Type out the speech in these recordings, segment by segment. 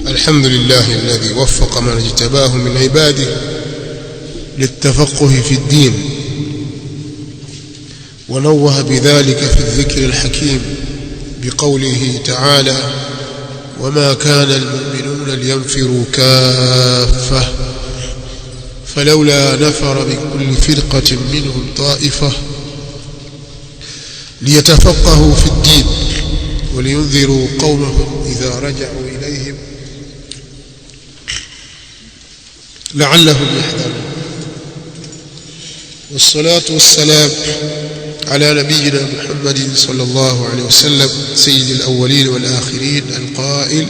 الحمد لله الذي وفق من اجتباه من عباده للتفقه في الدين ونوه بذلك في الذكر الحكيم بقوله تعالى وما كان المؤمنون لينفروا كافة فلولا نفر من كل فرقة منهم طائفة ليتفقهوا في الدين ولينذروا قومهم إذا رجعوا إليهم لعلهم يحذرون. والصلاة والسلام على نبينا محمد صلى الله عليه وسلم سيد الأولين والآخرين القائل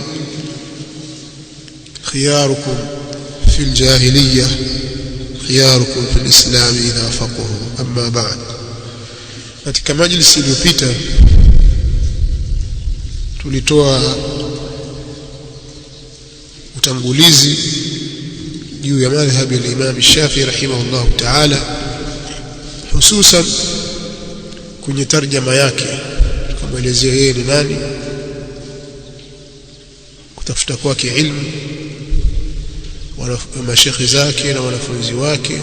خياركم في الجاهلية خياركم في الإسلام إذا فقهوا. أما بعد. katika majlisi iliyopita tulitoa utangulizi juu ya madhhabi ya Imam Shafi'i rahimahullah ta'ala, hususan kwenye tarjama yake tukamwelezea yeye ni nani, kutafuta kwake ilmu, mashekhi zake na wanafunzi wake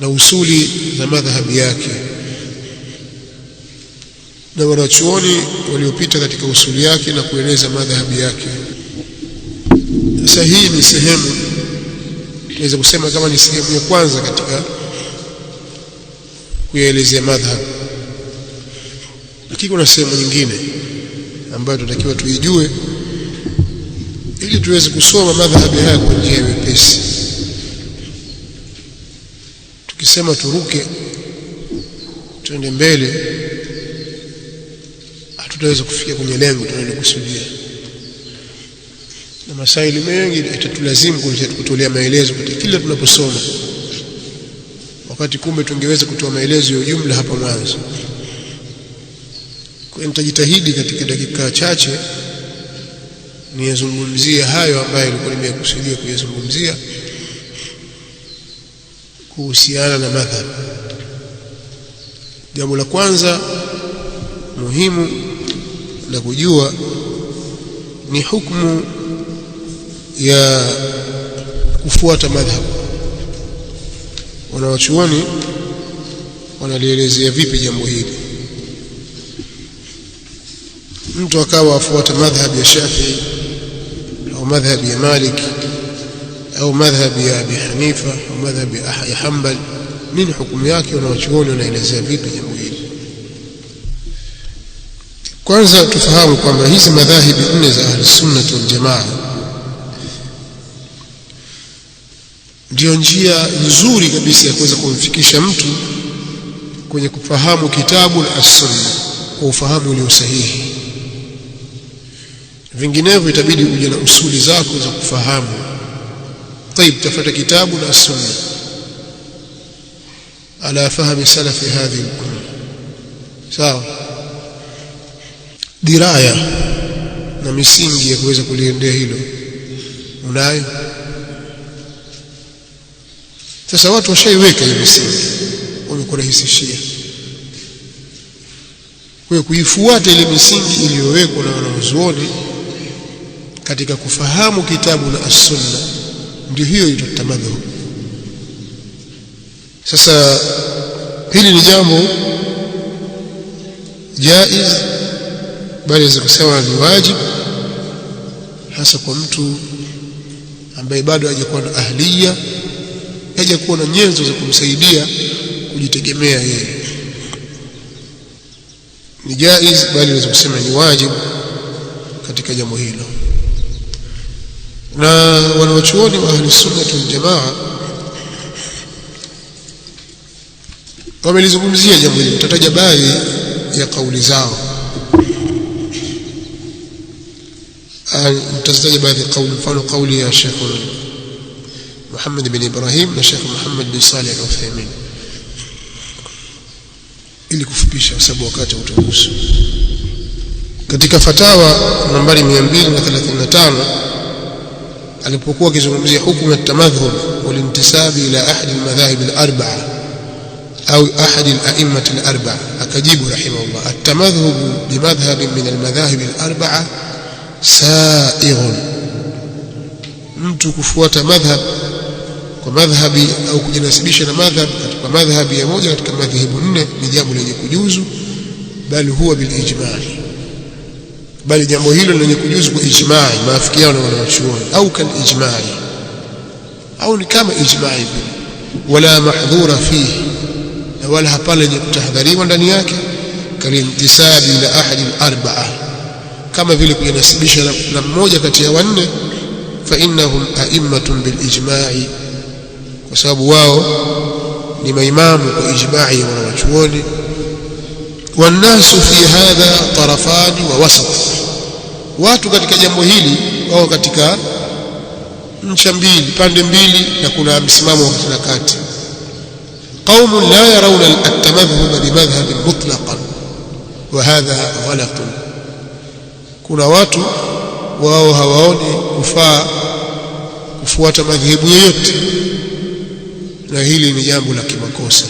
na usuli za madhhabi yake na wanachuoni waliopita katika usuli yake na kueleza madhhabi yake. Sasa hii ni sehemu, tunaweza kusema kama ni sehemu ya kwanza katika kuelezea madhhabi, lakini kuna sehemu nyingine ambayo tunatakiwa tuijue ili tuweze kusoma madhhabi haya kwa njia nyepesi. Tukisema turuke tuende mbele, hatutaweza kufikia kwenye lengo tunalokusudia, na masaili mengi itatulazimu kutolea maelezo katika kila tunaposoma, wakati kumbe tungeweza kutoa maelezo ya jumla hapa mwanzo. Kwa nitajitahidi katika dakika chache niyazungumzie hayo ambayo nilikuwa nimekusudia kuyazungumzia kuhusiana na madhhab. Jambo la kwanza muhimu la kujua ni hukumu ya kufuata madhhab. Wanawachuoni wanalielezea vipi jambo hili? Mtu akawa afuata madhhab ya Shafi'i au madhhab ya Malik au madhhab ya Abi Hanifa au madhhab ya Hanbal, nini hukumu yake? Wanawachuoni wanaelezea vipi jambo hili? Kwanza tufahamu kwamba hizi madhahibi nne za Ahlus-Sunnah wal Jamaa ndio njia nzuri kabisa ya kuweza kumfikisha mtu kwenye kufahamu kitabu na as-Sunnah kwa ufahamu ulio sahihi. Vinginevyo itabidi uje na usuli zako za kufahamu. Tayeb, tafuta kitabu na as-Sunnah ala fahmi salafi hadhihi al-umma. Sawa? Diraya na misingi ya kuweza kuliendea hilo unayo? Sasa watu washaiweka hiyo misingi, wamekurahisishia. Kwa hiyo kuifuata ile misingi iliyowekwa na wanazuoni katika kufahamu kitabu na as-Sunnah, ndio hiyo itamadhu. Sasa hili ni jambo jaiz, bali za kusema ni wajibu, hasa kwa mtu ambaye bado hajakuwa na ahliya, hajakuwa na nyenzo za kumsaidia kujitegemea yeye. Ni jaiz, bali za kusema ni wajibu katika jambo hilo. Na wanawachuoni wa Ahlus-Sunnah wal Jamaa wamelizungumzia jambo hili. Tutataja baadhi ya kauli zao. Nitazitaja baadhi ya kauli, mfano kauli ya Sheikh Muhammad bin Ibrahim na Sheikh Muhammad bin Salih al-Uthaymeen, ili kufupisha kwa sababu wakati utaruhusu. Katika fatawa nambari 235 alipokuwa akizungumzia hukumu ya tamadhhub walintisabi ila ahadi al-madhahib al-arba'a au ahadi al-a'immat al-arba'a, akajibu rahimahullah at-tamadhhub bimadhhab min al-madhahib al-arba'a sa'ighun mtu kufuata madhhab kwa madhhabi au kujinasibisha na madhhab katika madhhabi ya moja katika madhehebu nne ni jambo lenye kujuzu, bali huwa bil ijma'i, bali jambo hilo lenye kujuzu kwa ijma'i, maafikiano na wanachuoni, au kal ijma'i, au ni kama ijma'i, wala mahdhura fihi, na wala hapana lenye kutahadhariwa ndani yake, kalintisabi ila ahadi al-arba'a, kama vile kujinasibisha na mmoja kati ya wanne, fa innahum a'immatun bil ijma'i, kwa sababu wao ni maimamu kwa ijma'i ya wanachuoni. Wannasu fi hadha tarafani wa wasat, watu katika jambo hili wao katika ncha mbili, pande mbili, na kuna msimamo wa kati. Qaumun la yarawna at-tamadhhub bi madhhab mutlaqan wa hadha ghalat, kuna watu wao hawaoni kufaa kufuata madhehebu yoyote, na hili ni jambo la kimakosa.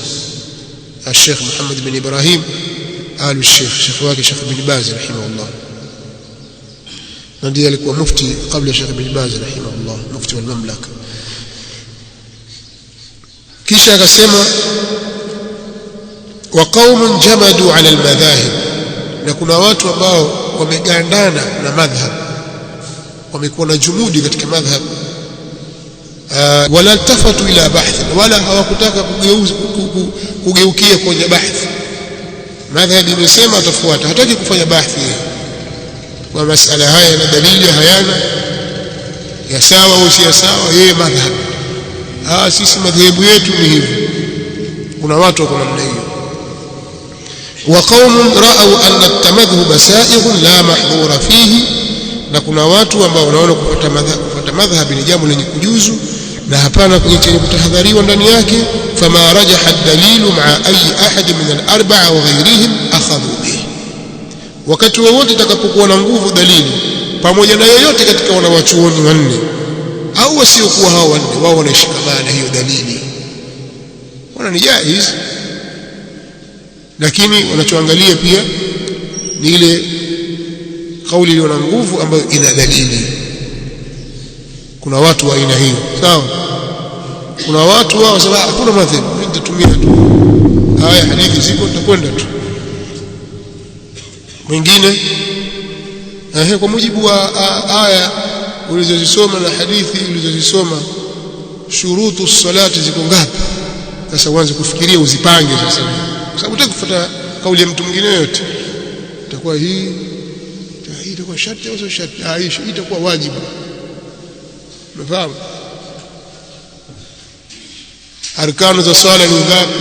Sheikh Muhammad bin Ibrahim al-Sheikh wake Sheikh bin Baz rahimahullah, ndiye alikuwa mufti kabla Sheikh bin Baz rahimahullah, mufti wa mamlaka. Kisha akasema wa qaumun jamadu ala al-madhahib, na kuna watu ambao wamegandana na madhhab, wamekuwa na jumudi katika madhhab, wala tafatu ila bahth, wala hawakutaka kugeukia kwenye bahth. Madhhab imesema atafuata, hataki kufanya bahthi kwa masala haya na dalili hayana ya sawa au si sawa, yeye madhhab, sisi madhehebu yetu ni hivi. Kuna watu wako namna hiyo. Wa qaumun ra'aw anna at-tamadhhub sa'ighun la mahdhura fihi, na kuna watu ambao wanaona kufuata madhhabi ni jambo lenye kujuzu na hapana chenye kutahadhariwa ndani yake. Fama rajaha ad-dalilu ma'a ayi ahad min al-arba'a wa ghayrihim akhadhu bihi, wakati wowote itakapokuwa na nguvu dalili pamoja na yoyote katika wanawachuoni wanne au wasiokuwa hao wanne, wao wanashikamana hiyo dalili, wana ni jaiz. Lakini wanachoangalia pia ni ile kauli iliyo na nguvu ambayo ina dalili. Kuna watu wa aina hiyo, sawa. Kuna watu wao wasema hakuna madhhabu, mimi nitatumia tu haya hadithi ziko, nitakwenda tu. Mwingine kwa mujibu wa aya ulizozisoma na hadithi ulizozisoma, shurutu salati ziko ngapi? Sasa uanze kufikiria uzipange sasa, kwa sababu utakufuata kauli ya mtu mwingine yote, itakuwa hii itakuwa sharti au sio sharti, hii itakuwa wajibu. Umefahamu? Arkanu za swala ni ngapi?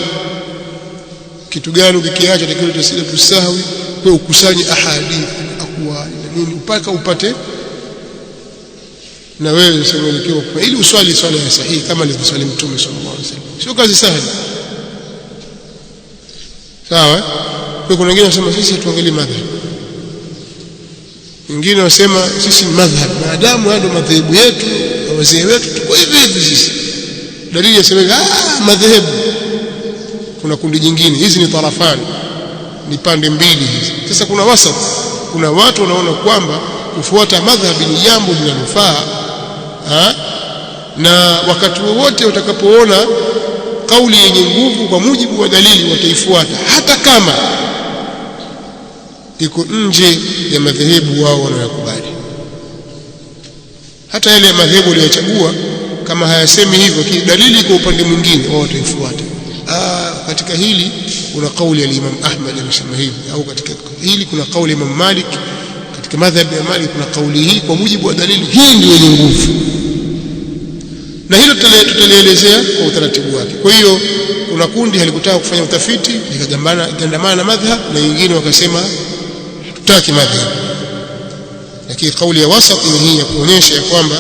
Kitu gani ukikiacha takiwa tasila tusahwi, kwa ukusanye ahadithi aqwali na nini mpaka upate na wewe usemelekewa kwa ili uswali swala ya sahihi kama alivyoswali Mtume sallallahu alaihi wasallam. Sio kazi sahali, sawa. Kwa kuna wengine wanasema sisi tuangalie madhhabi, wengine wasema sisi ni madhhabi, maadamu ndio madhehebu yetu na wazee wetu tuko hivi hivi sisi. Dalili yasema madhehebu. Kuna kundi jingine, hizi ni tarafani, ni pande mbili hizi. Sasa kuna wasat, kuna watu wanaona kwamba kufuata madhhabi ni jambo linalofaa, na wakati wowote utakapoona kauli yenye nguvu kwa mujibu wa dalili wataifuata, hata kama iko nje ya madhehebu wao wanayokubali. Hata yale madhehebu waliochagua kama hayasemi hivyo, dalili iko upande mwingine, wao wataifuata. Katika hili kuna kauli ya Imam Ahmad amesema hivi, au katika hili kuna kauli ya Imam Malik, katika madhhabi ya Malik kuna kauli hii kwa mujibu wa dalili hii ndio yenye nguvu, na hilo tutalielezea kwa utaratibu wake. Kwa hiyo kuna kundi halikutaka kufanya utafiti likagandamana na madhhab, na wengine wakasema hatutaki madhhab. Lakini kauli ya wasat ni hii ya kuonyesha ya kwamba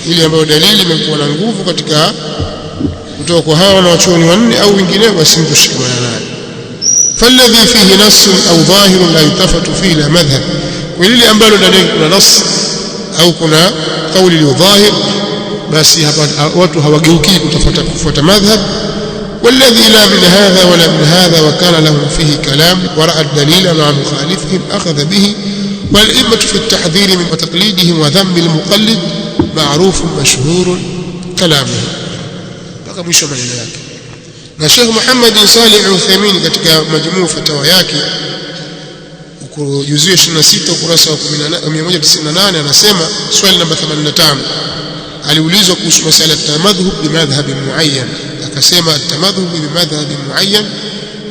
ile ambayo dalili imekuwa na nguvu katika kutoka kwa hawa na wachuoni wanne au wengineo, basi tushikamana nayo. Falladhi fihi nass au dhahir la yutafatu fihi la madhhab, kwa lile ambalo ndani kuna nass au kuna kauli iliyo dhahir, basi hapa watu hawageuki kufuata madhhab. والذي لا من هذا ولا من هذا وكان لهم فيه كلام ورأى الدليل مع مخالفهم أخذ به. والأئمة في التحذير من تقليدهم وذم المقلد معروف مشهور كلامه. mpaka mwisho maneno yake. Na Sheikh Muhammad Salih Al-Uthaymeen katika majmuu fatawa yake juzuu 26 ukurasa wa 198 anasema, swali namba 85, aliulizwa kuhusu masala tamadhhub bi madhhab muayyan, akasema tamadhhub bi madhhab muayyan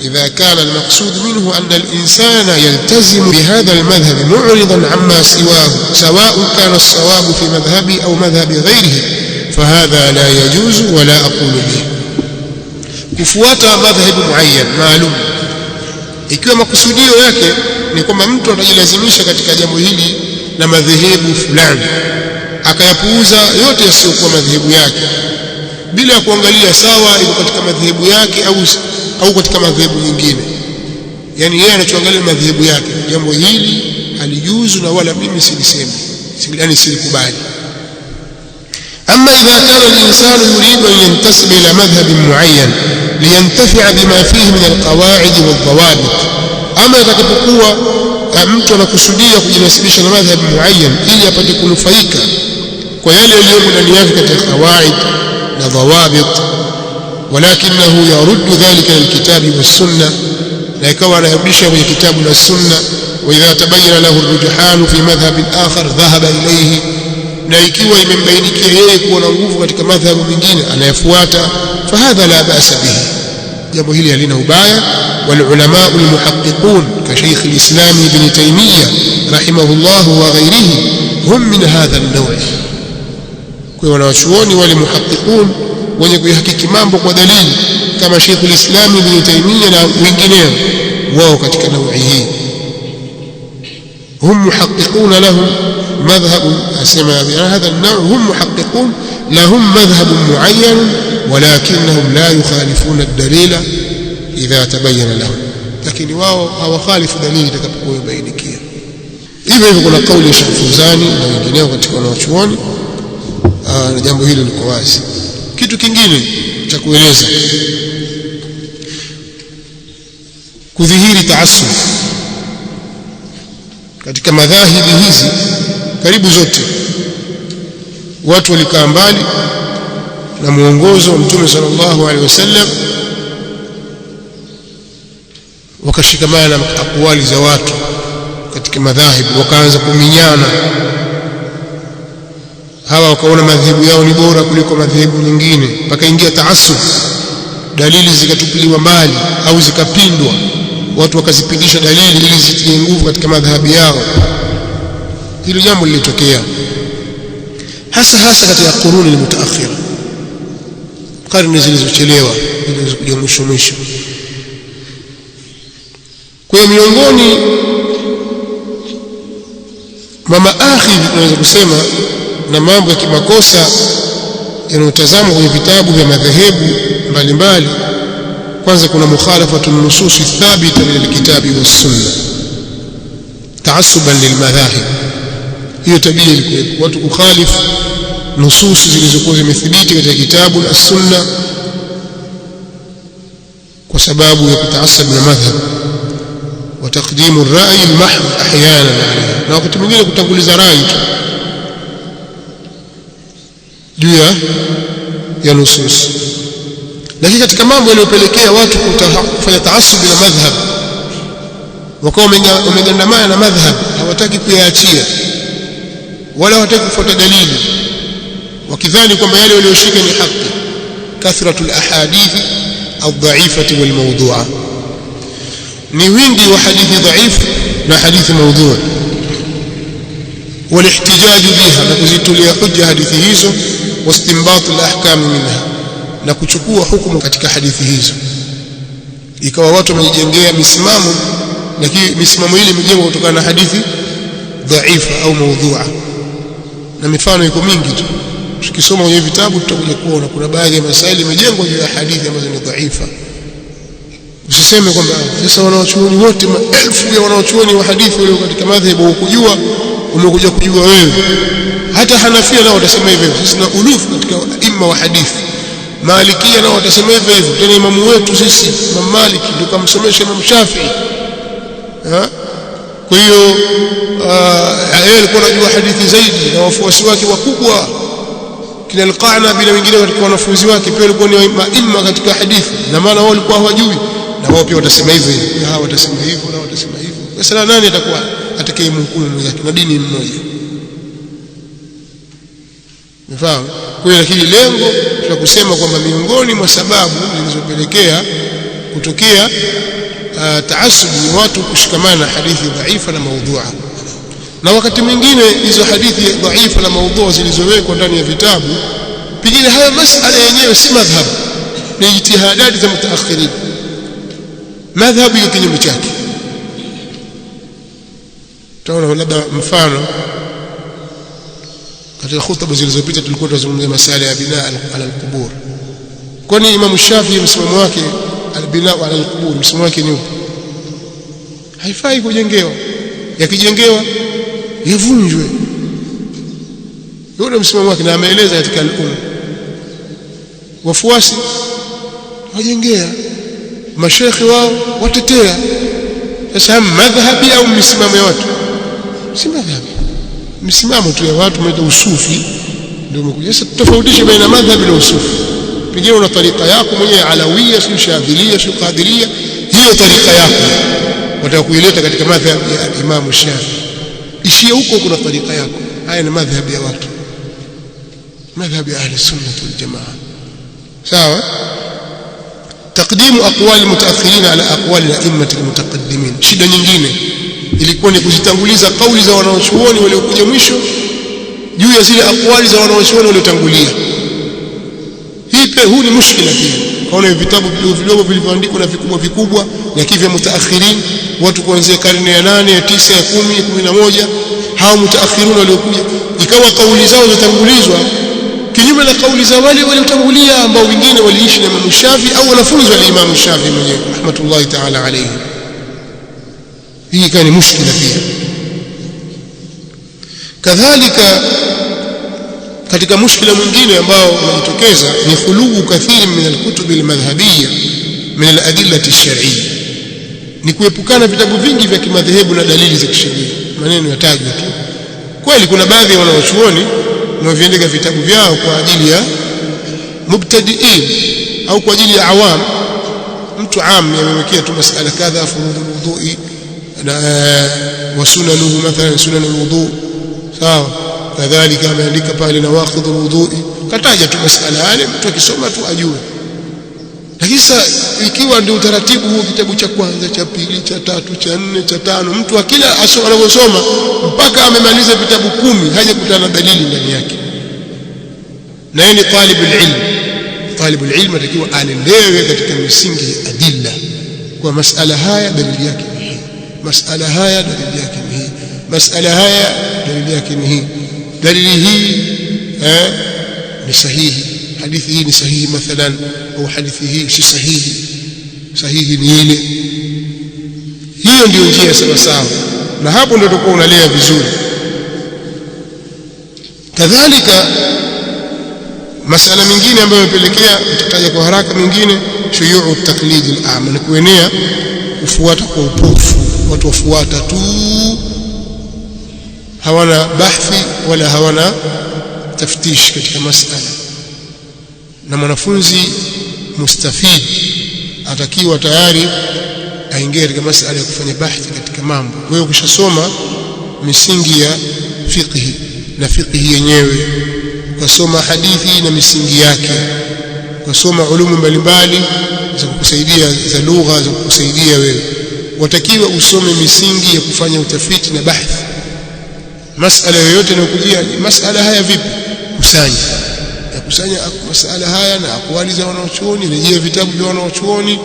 إذا كان المقصود منه أن الإنسان يلتزم بهذا المذهب معرضا عما سواه سواء كان الصواب في مذهبي أو مذهب غيره فهذا لا يجوز ولا أقول به. kufuata madhhab muayyan maalum, ikiwa makusudio yake ni kwamba mtu atajilazimisha katika jambo hili na madhehebu fulani akayapuuza yote yasiyokuwa madhehebu yake bila ya kuangalia sawa iko katika madhehebu yake au katika madhehebu nyingine, yani yeye anachoangalia madhehebu yake, jambo hili halijuzu na wala mimi silisemi, yani silikubali. أما إذا كان الإنسان يريد أن ينتسب إلى مذهب معين لينتفع بما فيه من القواعد والضوابط، أما يتكبقوا mtu anakusudia kujinasibisha na madhhab muayyan ili apate kunufaika kwa yale yaliyomo ndani yake katika qawaid na dhawabit, walakinahu yaruddu dhalika lilkitabi wassunna, na ikawa anarudisha kwenye kitabu na sunna. Wa idha tabayyana lahu arrujhan fi madhhabin akhar dhahaba ilayhi, na ikiwa imembainikia yeye kuwa na nguvu katika madhhabu mengine anayefuata, fahadha la ba'sa bihi, jambo hili halina ubaya. Wal ulama al muhaqqiqun ka Sheikh al-Islam Ibn Taymiyyah rahimahullah wa ghayrihi hum min hadha an-naw', kwa wanawachuoni wale muhaqqiqun wenye kuhakiki mambo kwa dalili kama Sheikh al-Islam Ibn Taymiyyah na wengineo, wao katika naui hii. هم محققون لهم مذهب أسمى هذا النوع، هم محققون لهم مذهب معين ولكنهم لا يخالفون الدليل إذا تبين لهم، لكن هو خالف دليل تكبقوا يبينكيه. إذا يقول قول الشيخ الفوزاني na wengineo katika wanachuoni na jambo hili liko wazi. Kitu kingine cha kueleza, kudhihiri taassub katika madhahibi hizi karibu zote. Watu walikaa mbali na muongozo wa Mtume sallallahu alaihi wasallam, wakashikamana na akwali za watu katika madhahibi, wakaanza kuminyana. Hawa wakaona madhehebu yao ni bora kuliko madhehebu nyingine, pakaingia taassub, dalili zikatupiliwa mbali au zikapindwa, watu wakazipindisha dalili ili zitie nguvu katika madhhabi yao. Hilo jambo lilitokea hasa katika quruni mutaakhira, karne zilizochelewa zilizokuja mwisho. Kwa hiyo miongoni mwa maakhidhi tunaweza kusema na mambo ya kimakosa yanayotazamwa kwenye vitabu vya madhehebu mbalimbali, kwanza kuna mukhalafatu nususi thabita min alkitabi wassunna taassuban lilmadhahib. Hiyo tabia ilikuwa watu kukhalifu nususi zilizokuwa zimethibiti katika kitabu na sunna kwa sababu ya kutaasab na madhhab, wa taqdimu ar-ra'yi al-mahd ahyana, na wakati mwingine kutanguliza rai tu juu ya nusus. Lakini katika mambo yaliyopelekea watu kufanya taasub na madhhab, wakawa wamegandamana na madhhab, hawataki kuyaachia wala hawataki kufuata dalili, wakidhani kwamba yale walioshika ni haki. Kathratul ahadithi ad-dha'ifati wal mawdu'a, ni wingi wa hadithi dhaifu na hadithi mawdu'a, walihtijaju biha, na kuzitulia hujja hadithi hizo, wastinbatu al-ahkam minha, na kuchukua hukumu katika hadithi hizo. Ikawa watu wamejengea misimamo, lakini misimamo ile imejengwa kutokana na hadithi dhaifa au mawdhu'a, na mifano iko mingi tu. Tukisoma kwenye vitabu tutakuja kuona kuna baadhi ya masaili yamejengwa juu ya hadithi ambazo ni dhaifa. Usiseme kwamba sasa wanaochuoni wote, maelfu ya wanaochuoni wa hadithi walio katika madhhabu hukujua, umekuja kujua wewe. Hata Hanafia nao watasema hivyo, sisi na ulufu katika imma wa hadithi. Malikia nao watasema hivyo, tena imamu wetu sisi Imam Malik ndio kamsomesha Imam Shafi'i. Kwa hiyo yeye alikuwa anajua hadithi zaidi, na wafuasi wake wakubwa kina Al-Qanabi na wengine katika wanafunzi wake pia walikuwa ni maima katika hadithi, na maana wao walikuwa hawajui, na wao pia watasema hivyo hivyo, hawa watasema hivyo na watasema hivyo. Sasa nani atakuwa atakayemhukumu mwenzake? Na dini mmoja, mfahamu. Kwa hiyo lakini lengo la kusema kwamba miongoni mwa sababu zilizopelekea kutokea taasub ni watu kushikamana na hadithi dhaifa na maudhua, na wakati mwingine hizo hadithi dhaifa na maudhua zilizowekwa ndani ya vitabu, pengine haya masala yenyewe si madhhab, ni ijtihadati za mutaakhirin. Madhhabu ni kinyume chake. Tunaona labda mfano katika khutba zilizopita tulikuwa tunazungumzia masala ya binaa ala al-qubur. Kwani Imam Shafi'i msimamo wake al-binaa ala al-qubur, msimamo wake ni upi? Haifai kujengewa, yakijengewa yavunjwe. Yule msimamo wake, na ameeleza katika al-Umm. Wafuasi wajengea, mashaikhi wao watetea. Sasa madhhabi au misimamo ya watu? Si madhhabi, misimamo tu ya watu, mmoja usufi ndio umekuja. Sasa tutofautishe baina madhhabi na usufi. Pengine una tariqa yako mwenyewe, alawiyya, si shadhiliyya, si qadiriyya, hiyo tariqa yako wataka kuileta katika madhhabi ya Imam Shafi'i. Ishia huko, kuna tariqa yako. Haya ni madhhabi ya watu, madhhabi ya ahli sunna wal jamaa. Sawa. Taqdimu aqwali mutaakhirin ala aqwali a'immati almutaqaddimin. Shida nyingine ilikuwa ni kuzitanguliza kauli za wanaochuoni waliokuja mwisho juu ya zile aqwali za wanaochuoni waliotangulia. Huu ni mushkila pia. Kaona vitabu vidogo vilivyoandikwa na vikubwa vikubwa na kivya mutaakhirin, watu kuanzia karne ya 8, ya 9, ya 10, ya 11, hao mutaakhirun waliokuja, ikawa kauli zao zitangulizwa kinyume na kauli za wale waliotangulia ambao wengine waliishi na Imam Shafi'i au wanafunzi wa Imam Shafi'i mwenyewe rahmatullahi ta'ala alayhi. Hii kani mushkila pia. Kadhalika katika mushkila mwingine ambao unajitokeza ni khuluu kathiri min al-kutub al-madhhabiyya min al-adillati ash-shar'iyya, ni kuepukana vitabu vingi vya kimadhehebu na dalili za kisheria. Maneno yatajwa tu. Kweli kuna baadhi ya wanawachuoni wanaoviandika vitabu vyao kwa ajili ya mubtadi'in au kwa ajili ya awam. Mtu am yamewekea tu masala kadha, furudhul wudhu'i na wa sunanuhu, mathalan sunanul wudhu'. Sawa. Kadhalika ameandika pale nawaqidhul wudhu'i, kataja tu masala yale, mtu akisoma tu ajue. Lakini sasa ikiwa ndio utaratibu huo, kitabu cha kwanza, cha pili, cha tatu, cha nne, cha tano, mtu akila anavyosoma mpaka amemaliza vitabu 10 hajakutana na dalili ndani yake, na yeye ni talibul ilm. Talibul ilm atakiwa alelewe katika misingi ya adilla, kwa masala haya dalili yake ni hii, masala haya dalili yake ni hii, masala haya dalili yake ni hii, dalili hii ni sahihi, hadithi hii ni sahihi mathalan, au hadithi hii si sahihi, sahihi ni ile. Hiyo ndio njia sawa sawa, na hapo ndio utakuwa unalea vizuri. Kadhalika masala mengine ambayo yamepelekea, tutataja kwa haraka mengine, shuyuu at-taqlid al-a'ma, ni kuenea kufuata kwa upofu. Watu wafuata tu, hawana bahthi wala hawana taftish katika masala. Na mwanafunzi mustafid atakiwa tayari aingie katika masala ya kufanya bahthi katika mambo. Wewe ukishasoma misingi ya fiqh na fiqh yenyewe, ukasoma hadithi na misingi yake, ukasoma ulumu mbalimbali za kukusaidia za lugha, za kukusaidia wewe, watakiwa usome misingi ya kufanya utafiti na bahthi. Masala yoyote inayokujia, masala haya vipi, kusanya masala haya na akwali za wanachuoni, rejea vitabu vya wanachuoni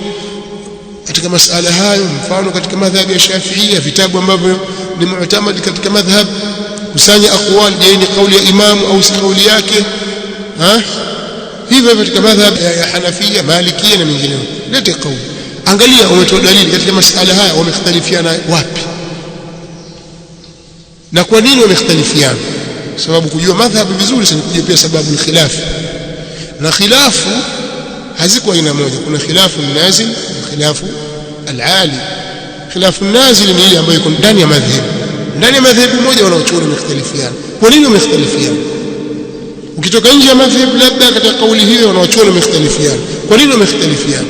katika masala hayo. Mfano katika madhhabi ya Shafi'ia, vitabu ambavyo ni mu'tamad katika madhhab, kusanya aqwali, je ni kauli ya imamu au si kauli yake. Hivyo katika madhhab ya Hanafia, Malikia na mengineo, lete kauli, angalia umetoa dalili katika masala haya, wamekhtalifiana wapi na kwa nini wamekhtalifiana. Sababu kujua madhhabu vizuri sana, kujua pia sababu ya khilafu. Na khilafu haziko aina moja, kuna khilafu nazil na khilafu al-ali. khilafu nazil ni ile ambayo iko ndani ya madhehebu. Ndani ya madhehebu moja wanaochuoni wamekhtalifiana. Kwa nini wamekhtalifiana? Ukitoka nje ya madhehebu labda katika kauli hiyo wanaochuoni wamekhtalifiana. Kwa nini wamekhtalifiana?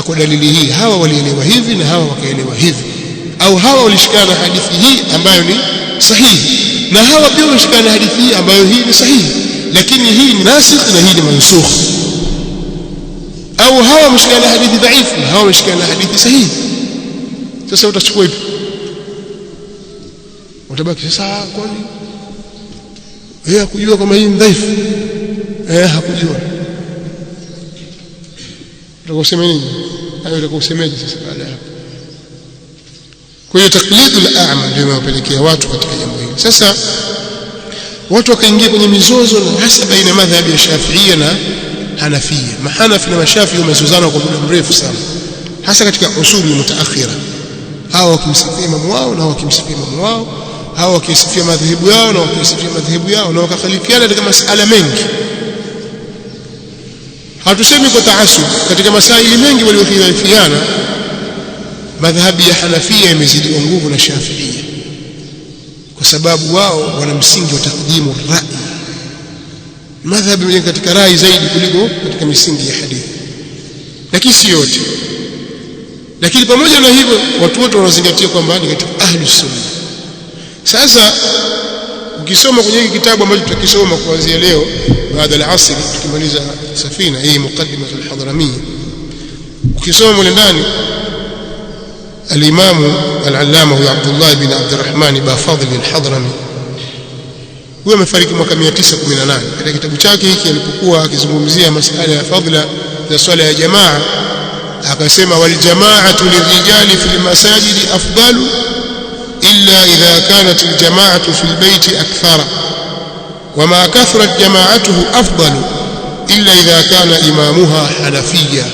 Kwa dalili hii, hawa walielewa hivi na hawa wakaelewa hivi, au hawa walishikana hadithi hii ambayo ni sahihi na hawa pia walishikana hadithi hii ambayo hii ni sahihi, lakini hii ni nasikh na hii ni mansukh. Au hawa wameshikana hadithi dhaifu na hawa wameshikana hadithi sahihi. Sasa utachukua ipi? Utabaki sasa, kwani yeye hakujua kama hii ni dhaifu? Hakujua. Utakosema nini? Hayo utakosemeje sasa baada ya hapo? Kwa hiyo taklidul a'ma ndio inawapelekea watu katika jambo hili. Sasa watu wakaingia kwenye mizozo na hasa baina madhhabi ya Shafi'ia na Hanafia. Mahanafi na Mashafi'i wamezozana kwa muda mrefu sana, hasa katika usuli mutaakhira. Hawa wakimsifia imamu wao na wakimsifia imamu wao, hawa wakisifia madhehebu yao na wakisifia madhehebu yao, na wakakhalifiana katika masala mengi. Hatusemi kwa taasub, katika masaili mengi waliokhilifiana madhhabi ya Hanafia imezidi nguvu na Shafi'ia, kwa sababu wao wana msingi wa takdimu rai. Madhhabi mengi katika rai zaidi kuliko katika misingi ya hadithi, lakini si yote. Lakini pamoja na hivyo watu wote wanazingatia kwamba ni katika ahlus sunna. Sasa ukisoma kwenye hiki kitabu ambacho tutakisoma kuanzia leo baada ya asr, tukimaliza Safina hii muqaddimah al-Hadramiyya, ukisoma mule ndani al-Imam al-Allama huwa Abdullah ibn Abdurrahman ibn Fadl al-Hadrami, huyo amefariki mwaka 918. Katika kitabu chake hiki alipokuwa akizungumzia masuala ya fadhila za swala ya jamaa, akasema wal jamaa'atu lirijali fil masajidi afdalu illa idha kanat al jamaa'atu fil bayti akthara wama kathrat jama'atuhu afdalu illa idha kana imamuha hanafiyya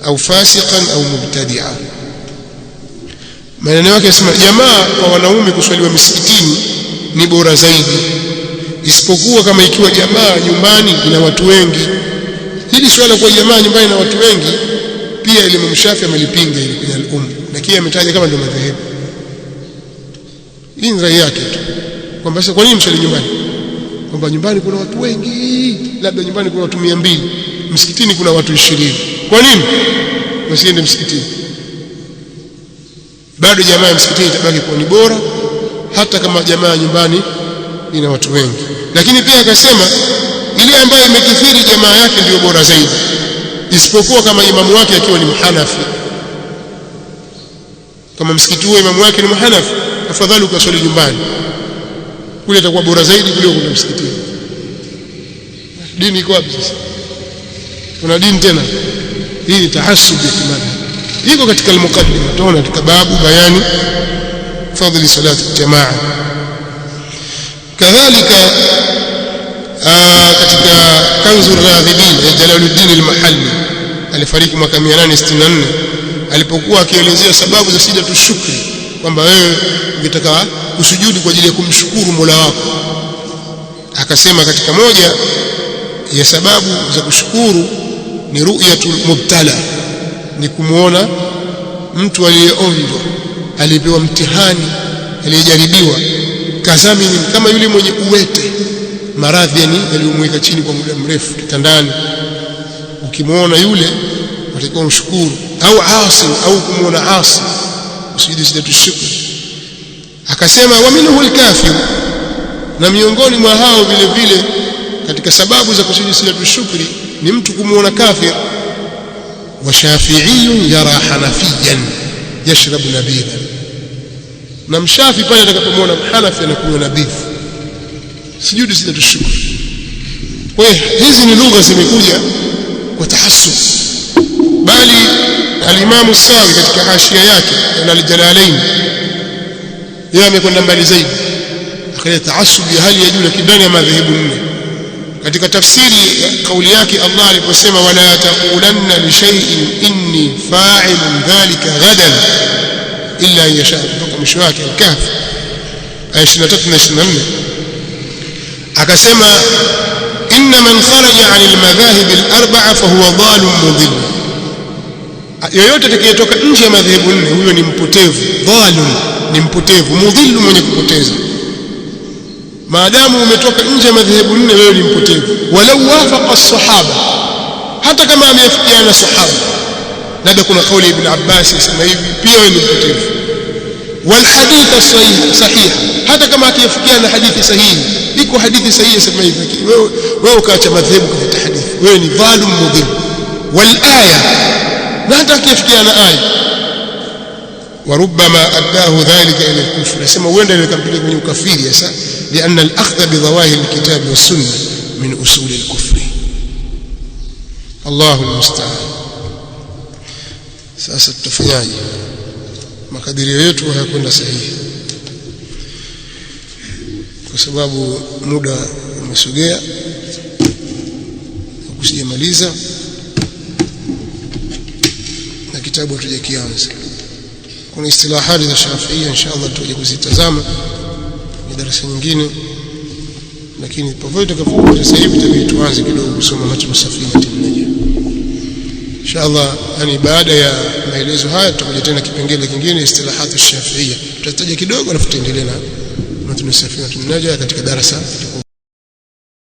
au fasiqan au mubtadi'a. Maneno yake yasema jamaa kwa wanaume kuswaliwa misikitini ni bora zaidi, isipokuwa kama ikiwa jamaa nyumbani ina watu wengi. Hili swala kwa jamaa nyumbani na watu wengi pia Imam Shafi amelipinga ili kwenye al-Umm, lakini ametaja kama ndio madhehebu. Hii ni rai yake tu, kwamba sasa kwa nini msali nyumbani? Kwamba nyumbani kuna watu wengi, labda nyumbani kuna watu 200, msikitini kuna watu 20. Kwa nini msiende msikitini? Bado jamaa msikitini itabaki kuwa ni bora hata kama jamaa nyumbani ina watu wengi. Lakini pia akasema ile ambayo imekithiri jamaa yake ndio bora zaidi, isipokuwa kama imamu wake akiwa ni Mhanafi. Kama msikiti huo imamu wake ni Mhanafi, afadhali ukaswali nyumbani, kule itakuwa bora zaidi kuliko kwenda msikitini. Dini iko wapi sasa? Kuna dini tena? Hii ni tahassub ya kimadhhabi. Iko katika al-Muqaddimah, tunaona katika babu bayani fadhili salati jamaa. Kadhalika katika Kanzu ar-Raghibin ya Jalaluddin al-Mahalli, alifariki mwaka 864, alipokuwa akielezea sababu za sijatu shukri, kwamba wewe ungetaka usujudi kwa ajili ya kumshukuru Mola wako. Akasema katika moja ya sababu za kushukuru ni ru'yatul mubtala, ni kumuona mtu aliyeonjwa, alipewa mtihani, aliyejaribiwa, kazamini, kama yule mwenye uwete, maradhi yani yaliyomweka chini kwa muda mrefu kitandani. Ukimuona yule utakuwa mshukuru, au asi, au kumuona asi usijidi sijatu shukri. Akasema wa minhu al-kafir, na miongoni mwa hao vile vile katika sababu za kusujudi sijatu shukri ni mtu kumuona kafir. Wa shafi'iyun yara hanafiyan yashrabu nabidhan, na mshafi pale atakapomwona Hanafi anakunywa nabidh, sujudi sijatu shukri. Kwa hiyo hizi ni lugha zimekuja kwa tahassub, bali al-Imam Sawi katika hashia yake na al-Jalalain yeye amekwenda mbali zaidi, akaleta tahassub ya hali ya juu ndani ya madhehebu nne. Katika tafsiri kauli yake Allah aliposema wala taqulanna li shay'in inni fa'ilun dhalika ghadan illa yasha, kutoka mwisho wake al-Kahf aya 23 na 24, akasema inna man kharaja 'an al-madhahib al-arba'a fa huwa dhalun mudhill, yoyote atakayetoka nje ya madhehebu nne huyo ni mpotevu, dhalun, ni mpotevu, mudhillu, mwenye kupoteza. Maadamu umetoka nje ya madhehebu nne wewe ni mpotevu. Walau wafaqa as-sahaba, hata kama ameafikiana na sahaba, labda kuna kauli ibn Abbas isema hivi, pia wewe ni mpotevu. Wal hadith sahih, hata kama akiafikiana na hadithi sahihi, iko hadithi sahihi isema hivi, wewe ukaacha madhehebu kwa hadithi, wewe ni dhalum mudhill. Wal aya, na hata akiafikiana na aya, وربما أداه ذلك إلى الكفر. يسمى وين اللي كان بيقول من الكفير يسا، لأن الأخذ بظواهر الكتاب والسنة من أصول الكفر. الله المستعان. sasa tutafanyaje? Makadirio yetu hayakwenda sahihi kwa sababu muda umesogea, kusijamaliza na kitabu hatujakianza. Kuna istilahati za Shafi'ia inshallah tutaje kuzitazama ni darasa nyingine, lakini popote tutakapokuwa sasa hivi tutabidi tuanze kidogo kusoma matn Safina Najah inshallah. Yani baada ya maelezo haya tutakuja tena kipengele kingine istilahati Shafi'ia, tutataja kidogo alafu tutaendelea na matn Safina Najah katika darasa